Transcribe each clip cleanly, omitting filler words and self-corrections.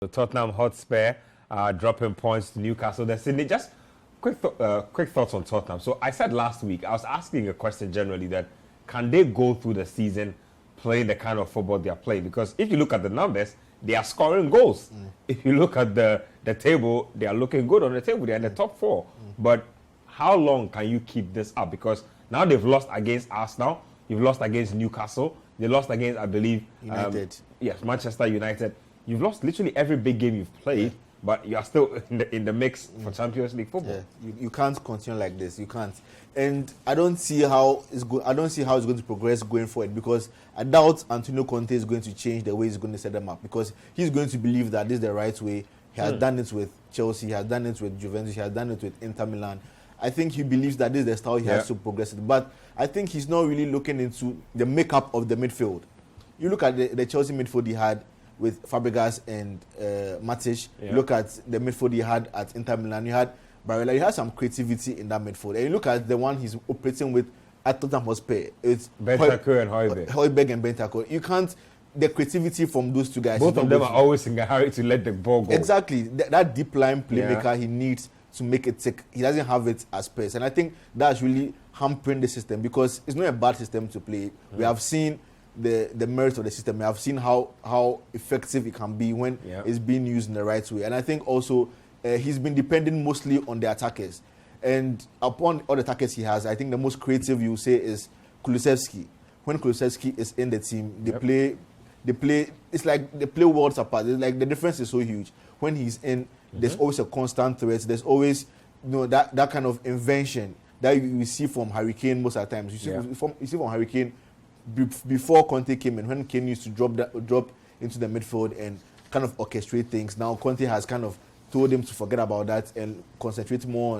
The Tottenham Hotspur dropping points to Newcastle. Just quick thoughts on Tottenham. So I said last week, I was asking a question generally that can they go through the season playing the kind of football they are playing? Because if you look at the numbers, they are scoring goals. If you look at the table, they are looking good on the table. They are in the top four. But how long can you keep this up? Because now they've lost against Arsenal. You've lost against Newcastle. They lost against, I believe, United. Yes, Manchester United. You've lost literally every big game you've played, but you are still in the mix for Champions League football. Yeah. You can't continue like this. You can't. And I don't see how it's going to progress going forward, because I doubt Antonio Conte is going to change the way he's going to set them up, because he's going to believe that this is the right way. He has done it with Chelsea, he has done it with Juventus, he has done it with Inter Milan. I think he believes that this is the style he has to progress it. But I think he's not really looking into the makeup of the midfield. You look at the Chelsea midfield he had with Fabregas and Matic. You look at the midfield he had at Inter Milan. You had Barella. You had some creativity in that midfield. And you look at the one he's operating with at Tottenham Hotspur. It's Bentancur and Højbjerg. Højbjerg and Bentancur. You can't. The creativity from those two guys. Both of them are always in a hurry to let the ball go. Exactly. That deep line playmaker he needs to make it tick. He doesn't have it as Spurs. And I think that's really hampering the system, because it's not a bad system to play. We have seen the merits of the system. We have seen how effective it can be when it's being used in the right way. And I think also he's been depending mostly on the attackers. And upon all the attackers he has, I think the most creative you say is Kulusevski. When Kulusevski is in the team, they play. It's like they play worlds apart. It's like the difference is so huge. When he's in, there's always a constant threat. There's always that kind of invention that you see from Harry Kane most of the times. You see from Harry Kane before Conte came in, when Kane used to drop into the midfield and kind of orchestrate things. Now Conte has kind of told him to forget about that and concentrate more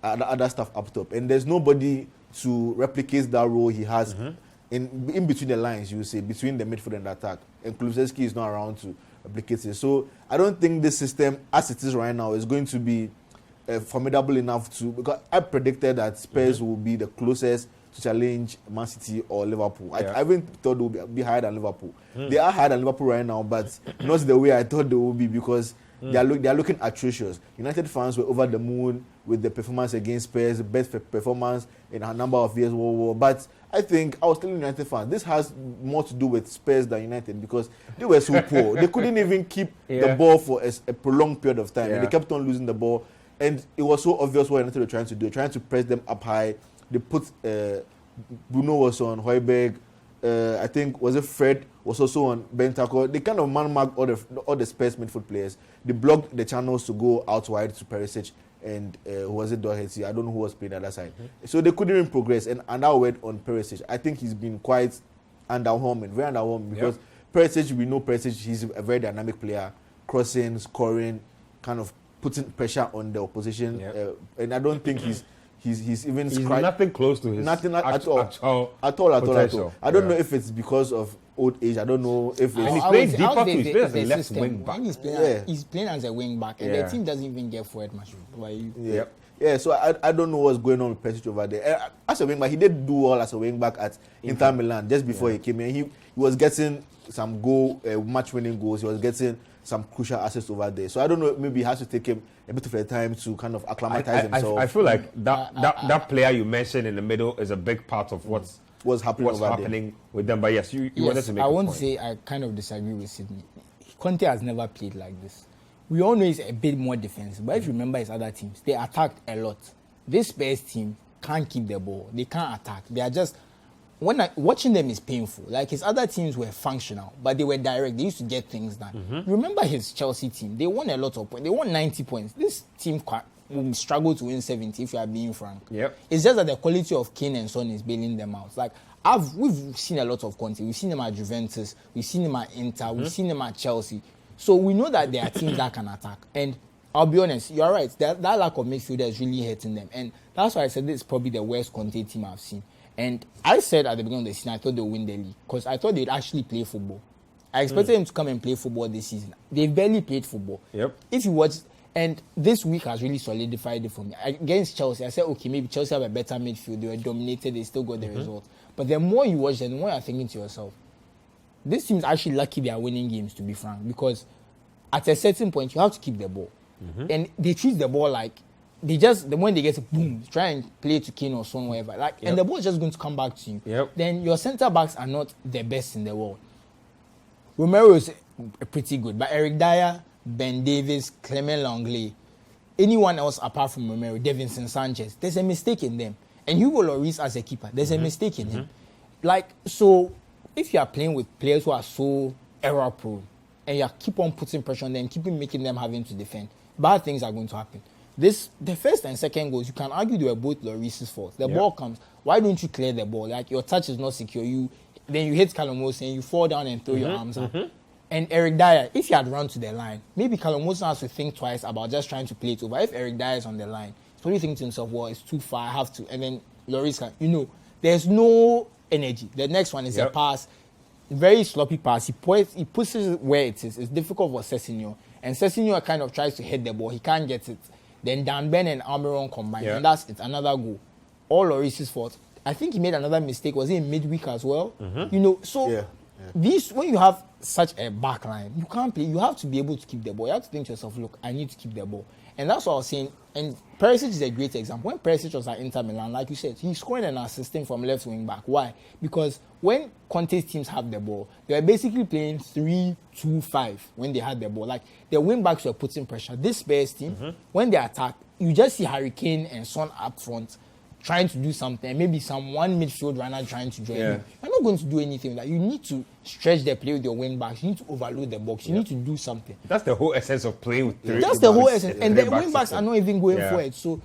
on other stuff up top. And there's nobody to replicate that role he has in between the lines, you would say, between the midfield and the attack. And Kulusevski is not around to replicate it. So I don't think this system, as it is right now, is going to be formidable enough to, because I predicted that Spurs will be the closest to challenge Man City or Liverpool. I even thought they would be higher than Liverpool. They are higher than Liverpool right now, but not the way I thought they would be, because they are looking atrocious. United fans were over the moon with the performance against Spurs, the best performance in a number of years. But I think I was telling United fans, this has more to do with Spurs than United, because they were so poor. They couldn't even keep the ball for a prolonged period of time. And they kept on losing the ball. And it was so obvious what United were trying to do, trying to press them up high. They put Bruno was on Højbjerg. I think was it Fred was also on Bentancur. They kind of man-marked all the Spurs midfield players. They blocked the channels to go out wide to Perisic and who was it, Doherty? I don't know who was playing the other side. So they couldn't even progress. And that word on Perisic, I think he's been quite underwhelming, very underwhelming, because Perisic, we know Perisic, he's a very dynamic player, crossing, scoring, kind of putting pressure on the opposition. And I don't think he's nothing close to his nothing at all. I don't know if it's because of old age. I don't know if it's... And he's playing deeper too. He's playing as a left wing back. He's playing as a wing back, and the team doesn't even get forward much. So I don't know what's going on with Perisic over there. As a wing back, he did do well as a wing back at Inter Milan just before he came in. He was getting some match-winning goals. He was getting some crucial assists over there. So I don't know, maybe he has to take him a bit of a time to kind of acclimatize himself. I feel like that player you mentioned in the middle is a big part of what's happening with them. But yes, you wanted to make a point. I won't say I kind of disagree with Sydney. Conte has never played like this. We all know he's a bit more defensive, but if you remember his other teams, they attacked a lot. This Spurs team can't keep the ball. They can't attack. They are just... watching them is painful. Like, his other teams were functional, but they were direct. They used to get things done. Remember his Chelsea team? They won a lot of points. They won 90 points. This team will struggle to win 70 if you are being frank. It's just that the quality of Kane and Son is bailing them out. Like, we've seen a lot of Conte. We've seen him at Juventus. We've seen him at Inter. We've seen him at Chelsea. So we know that there are teams that can attack. And I'll be honest, you're right. That lack of midfielder is really hurting them. And that's why I said this is probably the worst Conte team I've seen. And I said at the beginning of the season, I thought they would win the league, because I thought they'd actually play football. I expected them to come and play football this season. They've barely played football. If you watch, and this week has really solidified it for me. Against Chelsea, I said, okay, maybe Chelsea have a better midfield. They were dominated. They still got the result. But the more you watch them, the more you're thinking to yourself, this team is actually lucky they are winning games, to be frank, because at a certain point, you have to keep the ball. And they treat the ball like when they get a boom, try and play to Kane or Son, whatever. And the ball is just going to come back to you. Then your centre backs are not the best in the world. Romero is pretty good, but Eric Dyer, Ben Davies, Clement Langley, anyone else apart from Romero, Davinson Sanchez, there's a mistake in them. And Hugo Lloris as a keeper, there's a mistake in him. So if you are playing with players who are so error-prone, and you keep on putting pressure on them, keep making them having to defend, bad things are going to happen. The first and second goals, you can argue they were both Lloris's fault. The ball comes. Why don't you clear the ball? Your touch is not secure. Then you hit Callum Wilson, you fall down and throw your arms up. And Eric Dyer, if he had run to the line, maybe Callum Wilson has to think twice about just trying to play it over. If Eric Dyer is on the line, he's probably thinking to himself, well, it's too far, I have to. And then Lloris can, there's no energy. The next one is a pass, very sloppy pass. He puts it where it is. It's difficult for Sessegnon. And Sessegnon kind of tries to hit the ball. He can't get it. Then Dan Ben and Almiron combine. And that's it, another goal. All Lloris's fault. I think he made another mistake. Was he in midweek as well? These, when you have such a back line, you can't play. You have to be able to keep the ball. You have to think to yourself, look, I need to keep the ball. And that's what I was saying. And Perisic is a great example. When Perisic was at Inter Milan, like you said, he's scoring and assisting from left wing back. Why? Because when Conte's teams have the ball, they were basically playing 3-2-5 when they had the ball. The wing backs were putting pressure. This Spurs team, when they attack, you just see Harry Kane and Son up front trying to do something, maybe one midfield runner trying to join you. You're not going to do anything with that. You need to stretch the play with your wing backs. You need to overload the box. You need to do something. That's the whole essence of playing with three. That's the whole essence. And the wing backs are not even going for it. So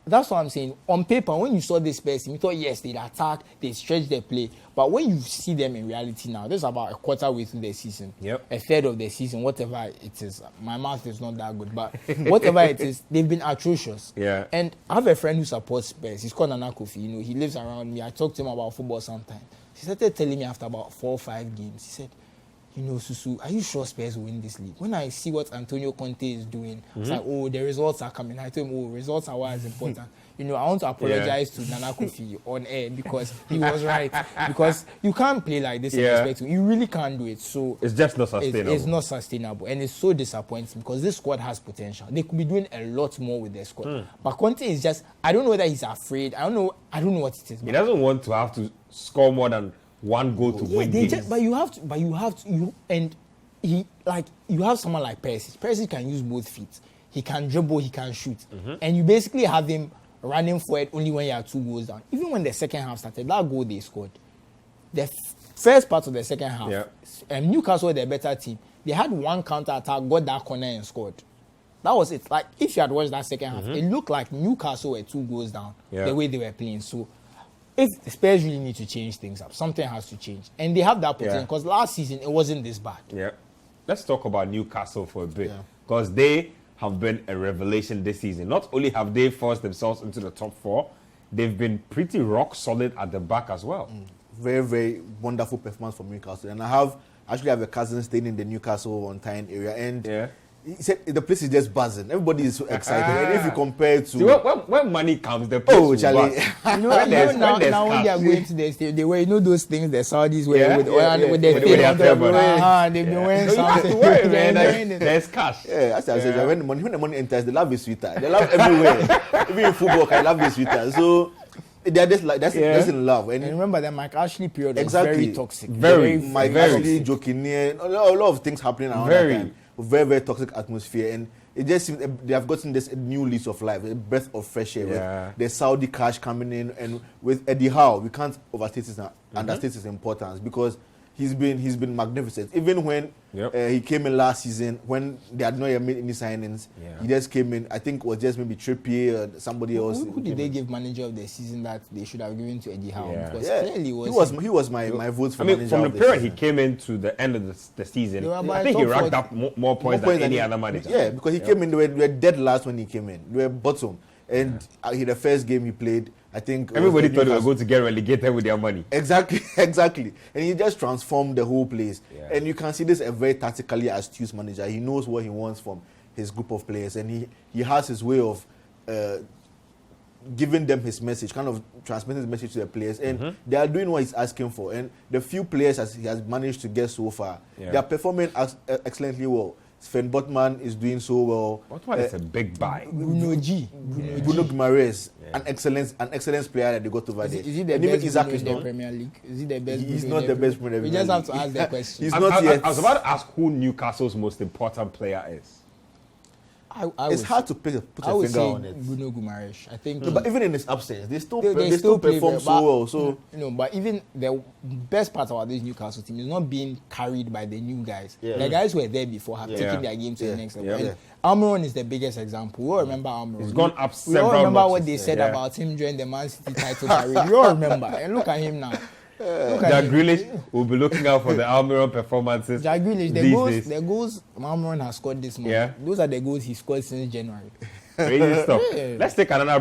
that's what I'm saying. On paper, when you saw this person, you thought, yes, they'd attack, they stretch their play. But when you see them in reality now, this is about a quarter way through the season, a third of the season, whatever it is. My mouth is not that good, but whatever it is, they've been atrocious. And I have a friend who supports Spurs. He's called Nana Kofi. He lives around me. I talk to him about football sometimes. He started telling me after about 4 or 5 games, he said, Susu, are you sure Spurs will win this league? When I see what Antonio Conte is doing, it's like, the results are coming. I told him, results are what is important. I want to apologize to Nana Kofi on air because he was right. Because you can't play like this and expect to. You really can't do it. So it's just not sustainable. It's not sustainable. And it's so disappointing because this squad has potential. They could be doing a lot more with their squad. But Conte is just, I don't know whether he's afraid. I don't know what it is. He doesn't want to have to score more than one goal to win games. But you have to, you have someone like Perisic. Perisic can use both feet. He can dribble, he can shoot. And you basically have him running for it only when you have 2 goals down. Even when the second half started, that goal they scored, the first part of the second half, Newcastle were the better team. They had one counter attack, got that corner and scored. That was it. If you had watched that second half, it looked like Newcastle were 2 goals down the way they were playing. So if the Spurs really need to change things up, something has to change. And they have that potential because last season it wasn't this bad. Let's talk about Newcastle for a bit because they have been a revelation this season. Not only have they forced themselves into the top 4, they've been pretty rock solid at the back as well. Very, very wonderful performance from Newcastle. And I actually have a cousin staying in the Newcastle on Tyne area, and he said the place is just buzzing. Everybody is so excited. And if you compare it to... See, when money comes, the place will Charlie. Now when they are going to the stadium, they wear, those things the Saudis wear with their thing. They've been wearing something. There's cash. As I said, when the money enters, the love is sweeter. They love everywhere. Even in football, I love is sweeter. So... they're just that's in love. And remember that Mike Ashley period was very toxic. Mike Ashley, joking, a lot of things happening around that time. Very, very toxic atmosphere. And it just seems they have gotten this new lease of life, a breath of fresh air. With the Saudi cash coming in, and with Eddie Howe, we can't understate his importance because he's been magnificent. Even when he came in last season, when they had not yet made any signings, he just came in. I think it was just maybe Trippier or somebody else. Who did they give manager of the season that they should have given to Eddie Howe? Because clearly he was my vote for manager. From the period he came into the end of the season, I think he racked up more points than any other manager. Yeah, because he came in, they were dead last when he came in. They were bottom. And the first game he played, I think... everybody thought they were going to get relegated with their money. Exactly. And he just transformed the whole place. And you can see this a very tactically astute manager. He knows what he wants from his group of players. And he has his way of giving them his message, kind of transmitting his message to the players. And they are doing what he's asking for. And the few players as he has managed to get so far, they are performing excellently well. Sven Botman is doing so well. Botman is a big buy. Bruno Guimaraes, an excellent player that they got over there. Is he the and best even Isaac Bruno is in the not. Premier League? Is he the best? He's Bruno not the best Bruno in the We just Premier have to League. ask the question. He's not yet. I was about to ask who Newcastle's most important player is. It's hard to put a finger on it. Bruno Guimaraes. I think. No, but even in his absence, they still play perform well, so well. So but even the best part about this Newcastle team is not being carried by the new guys. Yeah. The guys who were there before have taken their game to the next level. Yeah. And Almiron is the biggest example. We all remember Almiron. He's gone up We several all remember notches. what they said about him during the Man City title career. We all remember. And look at him now. Jack Grealish will be looking out for the Almiron performances. Jack Grealish, the goals Almiron has scored this month. Yeah. Those are the goals he scored since January. Crazy stuff. Yeah. Let's take another